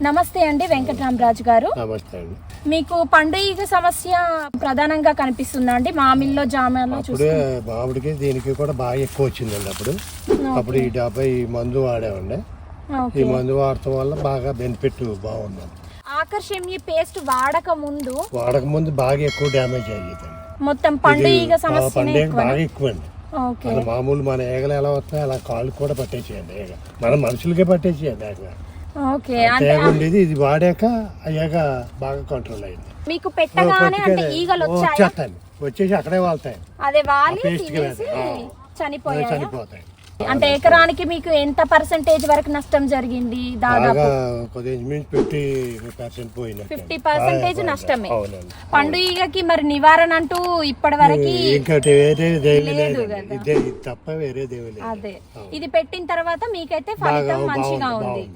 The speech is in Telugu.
నమస్తే అండి వెంకటరామరాజు గారు. నమస్తే అండి. మీకు పండు ఈగ సమస్య ప్రధానంగా కనిపిస్తుందా అండి? మామిల్లో జామలో అప్పుడే మామిడికి దీనికి కూడా బాగా ఎక్కువ వచ్చిందండి. అప్పుడు ఈ 70 మందు వాడేవండి. ఈ మందు వాడటం వల్ల బాగా బెనిఫిట్ బాగుందండి. ఆకర్షణీయ పేస్ట్ వాడక ముందు బాగా ఎక్కువ డ్యామేజ్ అయ్యేదండి. మొత్తం పండు ఈగ సమస్య బాగా ఎక్కువ అండి. మామూలు మన ఈగలు ఎలా వస్తాయి అలా కాళ్ళు కూడా పట్టేసేయండి. ఈగ మన మనుషులకే పట్టేసేయండి. ఉండేది ఇది వాడాక అయ్యాక బాగా కంట్రోల్ అయింది. మీకు పెట్టగానే అంటే ఈగలు వచ్చేసి అక్కడే వాళ్తాయి. అదే వాలి చనిపోతాయి. అంటే ఎకరానికి మీకు ఎంత పర్సెంటేజ్ వరకు నష్టం జరిగింది? దాదాపు 50% నష్టమే. పండు ఈగకి మరి నివారణ అంటూ ఇప్పటి వరకు తప్ప వేరే అదే ఇది పెట్టిన తర్వాత మీకైతే ఫలితం మంచిగా ఉంది.